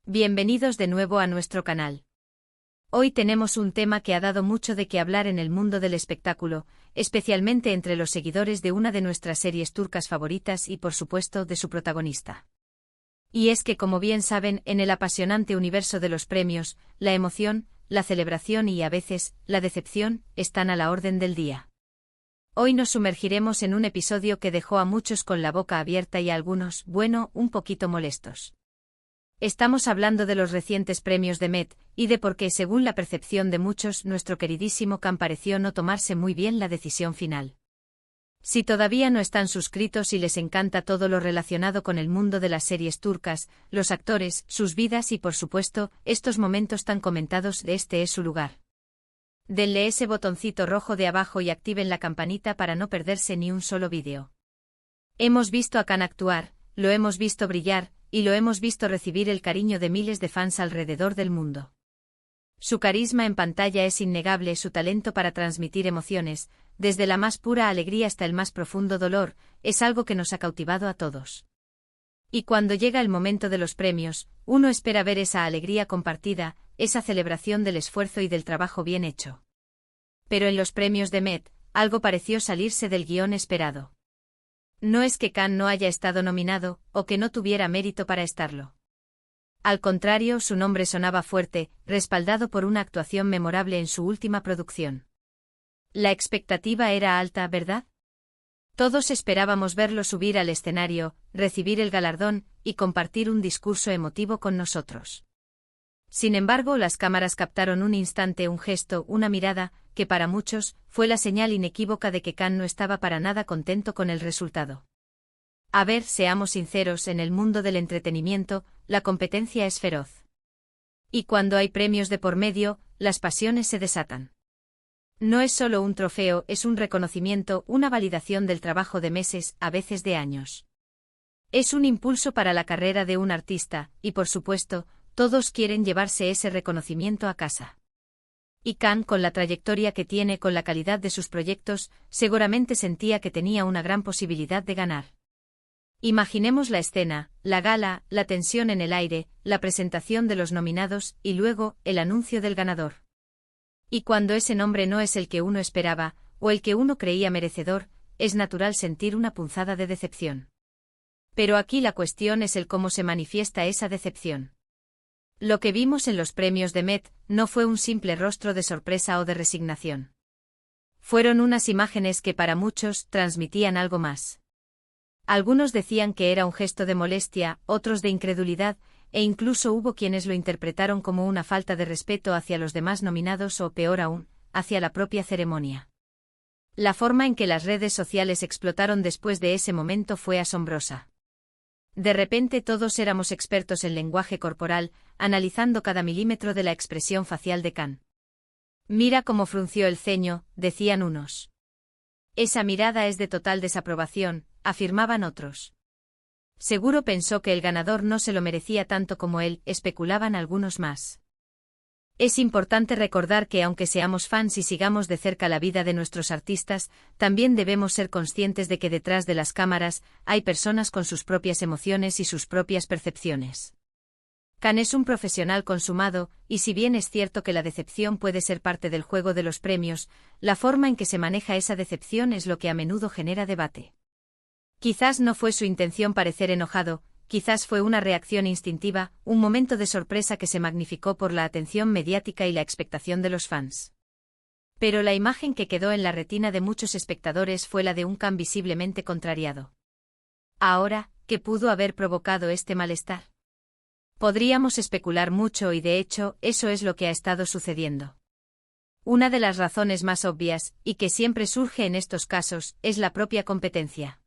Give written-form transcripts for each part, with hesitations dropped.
Bienvenidos de nuevo a nuestro canal. Hoy tenemos un tema que ha dado mucho de qué hablar en el mundo del espectáculo, especialmente entre los seguidores de una de nuestras series turcas favoritas y por supuesto de su protagonista. Y es que, como bien saben, en el apasionante universo de los premios, la emoción, la celebración y a veces, la decepción, están a la orden del día. Hoy nos sumergiremos en un episodio que dejó a muchos con la boca abierta y a algunos, bueno, un poquito molestos. Estamos hablando de los recientes premios de Met, y de por qué, según la percepción de muchos, nuestro queridísimo Can pareció no tomarse muy bien la decisión final. Si todavía no están suscritos y les encanta todo lo relacionado con el mundo de las series turcas, los actores, sus vidas y por supuesto, estos momentos tan comentados, este es su lugar. Denle ese botoncito rojo de abajo y activen la campanita para no perderse ni un solo vídeo. Hemos visto a Can actuar, lo hemos visto brillar, y lo hemos visto recibir el cariño de miles de fans alrededor del mundo. Su carisma en pantalla es innegable, su talento para transmitir emociones, desde la más pura alegría hasta el más profundo dolor, es algo que nos ha cautivado a todos. Y cuando llega el momento de los premios, uno espera ver esa alegría compartida, esa celebración del esfuerzo y del trabajo bien hecho. Pero en los premios de Met, algo pareció salirse del guión esperado. No es que Can no haya estado nominado, o que no tuviera mérito para estarlo. Al contrario, su nombre sonaba fuerte, respaldado por una actuación memorable en su última producción. La expectativa era alta, ¿verdad? Todos esperábamos verlo subir al escenario, recibir el galardón, y compartir un discurso emotivo con nosotros. Sin embargo, las cámaras captaron un instante, un gesto, una mirada, que para muchos, fue la señal inequívoca de que Can no estaba para nada contento con el resultado. A ver, seamos sinceros, en el mundo del entretenimiento, la competencia es feroz. Y cuando hay premios de por medio, las pasiones se desatan. No es solo un trofeo, es un reconocimiento, una validación del trabajo de meses, a veces de años. Es un impulso para la carrera de un artista, y por supuesto, todos quieren llevarse ese reconocimiento a casa. Y Can, con la trayectoria que tiene, con la calidad de sus proyectos, seguramente sentía que tenía una gran posibilidad de ganar. Imaginemos la escena, la gala, la tensión en el aire, la presentación de los nominados, y luego, el anuncio del ganador. Y cuando ese nombre no es el que uno esperaba, o el que uno creía merecedor, es natural sentir una punzada de decepción. Pero aquí la cuestión es el cómo se manifiesta esa decepción. Lo que vimos en los premios de Met no fue un simple rostro de sorpresa o de resignación. Fueron unas imágenes que para muchos transmitían algo más. Algunos decían que era un gesto de molestia, otros de incredulidad, e incluso hubo quienes lo interpretaron como una falta de respeto hacia los demás nominados o, peor aún, hacia la propia ceremonia. La forma en que las redes sociales explotaron después de ese momento fue asombrosa. De repente todos éramos expertos en lenguaje corporal, analizando cada milímetro de la expresión facial de Can. Mira cómo frunció el ceño, decían unos. Esa mirada es de total desaprobación, afirmaban otros. Seguro pensó que el ganador no se lo merecía tanto como él, especulaban algunos más. Es importante recordar que aunque seamos fans y sigamos de cerca la vida de nuestros artistas, también debemos ser conscientes de que detrás de las cámaras hay personas con sus propias emociones y sus propias percepciones. Can es un profesional consumado, y si bien es cierto que la decepción puede ser parte del juego de los premios, la forma en que se maneja esa decepción es lo que a menudo genera debate. Quizás no fue su intención parecer enojado, quizás fue una reacción instintiva, un momento de sorpresa que se magnificó por la atención mediática y la expectación de los fans. Pero la imagen que quedó en la retina de muchos espectadores fue la de un Can visiblemente contrariado. Ahora, ¿qué pudo haber provocado este malestar? Podríamos especular mucho y de hecho, eso es lo que ha estado sucediendo. Una de las razones más obvias, y que siempre surge en estos casos, es la propia competencia.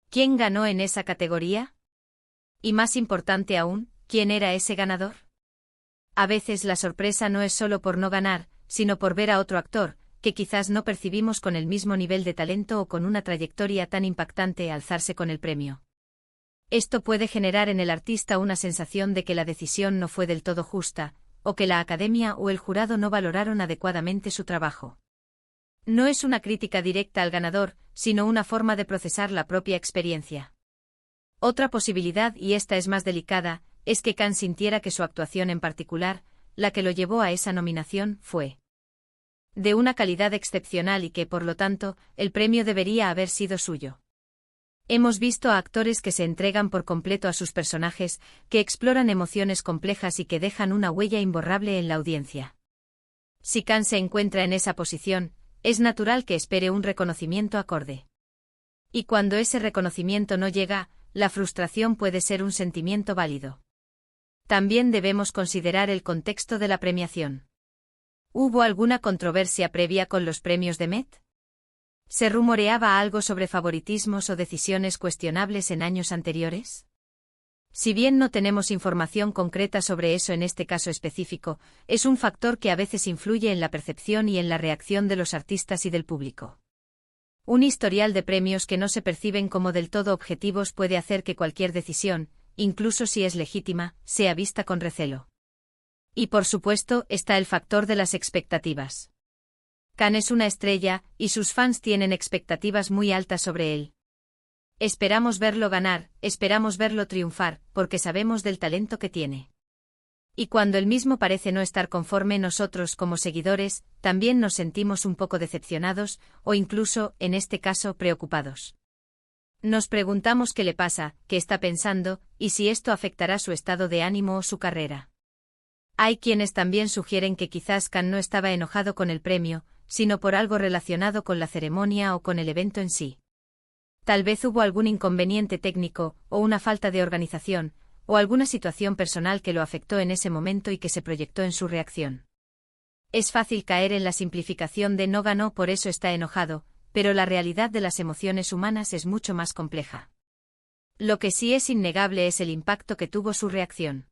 ¿Quién ganó en esa categoría? Y más importante aún, ¿quién era ese ganador? A veces la sorpresa no es solo por no ganar, sino por ver a otro actor, que quizás no percibimos con el mismo nivel de talento o con una trayectoria tan impactante alzarse con el premio. Esto puede generar en el artista una sensación de que la decisión no fue del todo justa, o que la academia o el jurado no valoraron adecuadamente su trabajo. No es una crítica directa al ganador, sino una forma de procesar la propia experiencia. Otra posibilidad, y esta es más delicada, es que Cannes sintiera que su actuación en particular, la que lo llevó a esa nominación, fue de una calidad excepcional y que, por lo tanto, el premio debería haber sido suyo. Hemos visto a actores que se entregan por completo a sus personajes, que exploran emociones complejas y que dejan una huella imborrable en la audiencia. Si Cannes se encuentra en esa posición, es natural que espere un reconocimiento acorde. Y cuando ese reconocimiento no llega, la frustración puede ser un sentimiento válido. También debemos considerar el contexto de la premiación. ¿Hubo alguna controversia previa con los premios de Met? ¿Se rumoreaba algo sobre favoritismos o decisiones cuestionables en años anteriores? Si bien no tenemos información concreta sobre eso en este caso específico, es un factor que a veces influye en la percepción y en la reacción de los artistas y del público. Un historial de premios que no se perciben como del todo objetivos puede hacer que cualquier decisión, incluso si es legítima, sea vista con recelo. Y por supuesto está el factor de las expectativas. Cannes es una estrella, y sus fans tienen expectativas muy altas sobre él. Esperamos verlo ganar, esperamos verlo triunfar, porque sabemos del talento que tiene. Y cuando él mismo parece no estar conforme, nosotros como seguidores, también nos sentimos un poco decepcionados, o incluso, en este caso, preocupados. Nos preguntamos qué le pasa, qué está pensando, y si esto afectará su estado de ánimo o su carrera. Hay quienes también sugieren que quizás Cannes no estaba enojado con el premio, sino por algo relacionado con la ceremonia o con el evento en sí. Tal vez hubo algún inconveniente técnico, o una falta de organización, o alguna situación personal que lo afectó en ese momento y que se proyectó en su reacción. Es fácil caer en la simplificación de no ganó, por eso está enojado, pero la realidad de las emociones humanas es mucho más compleja. Lo que sí es innegable es el impacto que tuvo su reacción.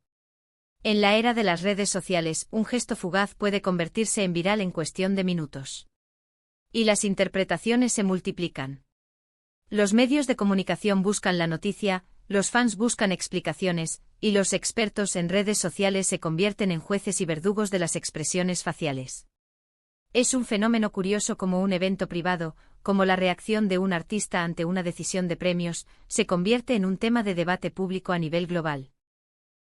En la era de las redes sociales, un gesto fugaz puede convertirse en viral en cuestión de minutos. Y las interpretaciones se multiplican. Los medios de comunicación buscan la noticia, los fans buscan explicaciones, y los expertos en redes sociales se convierten en jueces y verdugos de las expresiones faciales. Es un fenómeno curioso como un evento privado, como la reacción de un artista ante una decisión de premios, se convierte en un tema de debate público a nivel global.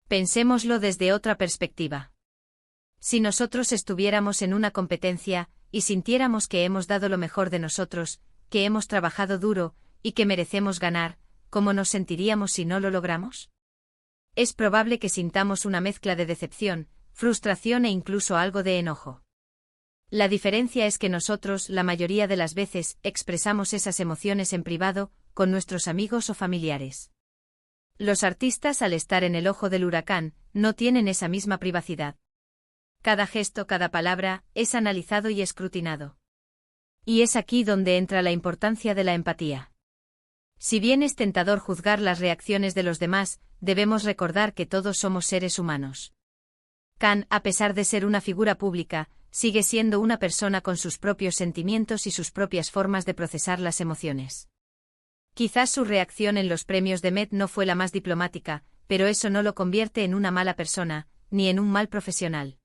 Pensémoslo desde otra perspectiva. Si nosotros estuviéramos en una competencia, y sintiéramos que hemos dado lo mejor de nosotros, que hemos trabajado duro, y que merecemos ganar, ¿cómo nos sentiríamos si no lo logramos? Es probable que sintamos una mezcla de decepción, frustración e incluso algo de enojo. La diferencia es que nosotros, la mayoría de las veces, expresamos esas emociones en privado, con nuestros amigos o familiares. Los artistas, al estar en el ojo del huracán, no tienen esa misma privacidad. Cada gesto, cada palabra, es analizado y escrutinado. Y es aquí donde entra la importancia de la empatía. Si bien es tentador juzgar las reacciones de los demás, debemos recordar que todos somos seres humanos. Cannes, a pesar de ser una figura pública, sigue siendo una persona con sus propios sentimientos y sus propias formas de procesar las emociones. Quizás su reacción en los premios de Met no fue la más diplomática, pero eso no lo convierte en una mala persona, ni en un mal profesional.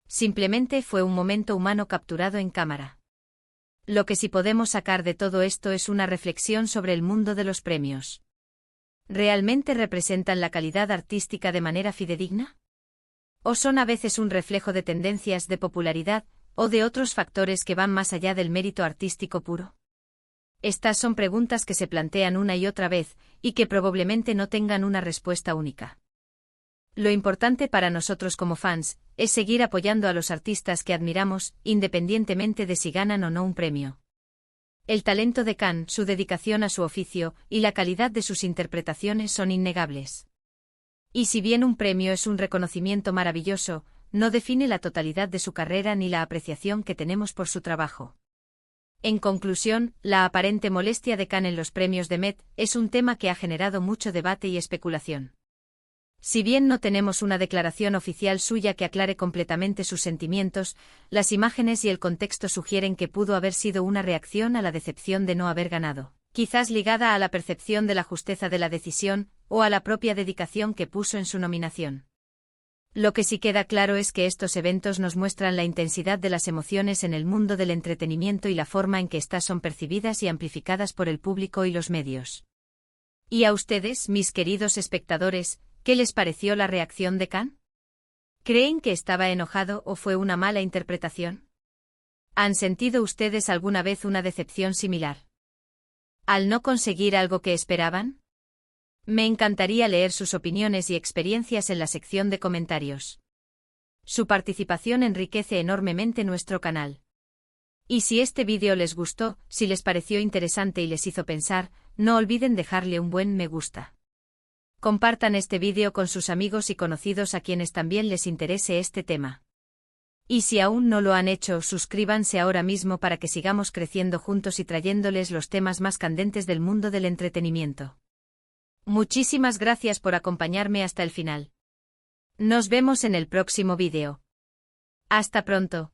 Simplemente fue un momento humano capturado en cámara. Lo que sí podemos sacar de todo esto es una reflexión sobre el mundo de los premios. ¿Realmente representan la calidad artística de manera fidedigna? ¿O son a veces un reflejo de tendencias de popularidad, o de otros factores que van más allá del mérito artístico puro? Estas son preguntas que se plantean una y otra vez, y que probablemente no tengan una respuesta única. Lo importante para nosotros como fans, es seguir apoyando a los artistas que admiramos, independientemente de si ganan o no un premio. El talento de Cannes, su dedicación a su oficio, y la calidad de sus interpretaciones son innegables. Y si bien un premio es un reconocimiento maravilloso, no define la totalidad de su carrera ni la apreciación que tenemos por su trabajo. En conclusión, la aparente molestia de Cannes en los premios de Met es un tema que ha generado mucho debate y especulación. Si bien no tenemos una declaración oficial suya que aclare completamente sus sentimientos, las imágenes y el contexto sugieren que pudo haber sido una reacción a la decepción de no haber ganado, quizás ligada a la percepción de la justeza de la decisión, o a la propia dedicación que puso en su nominación. Lo que sí queda claro es que estos eventos nos muestran la intensidad de las emociones en el mundo del entretenimiento y la forma en que éstas son percibidas y amplificadas por el público y los medios. Y a ustedes, mis queridos espectadores, ¿Qué les pareció la reacción de Khan? ¿Creen que estaba enojado o fue una mala interpretación? ¿Han sentido ustedes alguna vez una decepción similar al no conseguir algo que esperaban? Me encantaría leer sus opiniones y experiencias en la sección de comentarios. Su participación enriquece enormemente nuestro canal. Y si este vídeo les gustó, si les pareció interesante y les hizo pensar, no olviden dejarle un buen me gusta. Compartan este vídeo con sus amigos y conocidos a quienes también les interese este tema. Y si aún no lo han hecho, suscríbanse ahora mismo para que sigamos creciendo juntos y trayéndoles los temas más candentes del mundo del entretenimiento. Muchísimas gracias por acompañarme hasta el final. Nos vemos en el próximo vídeo. Hasta pronto.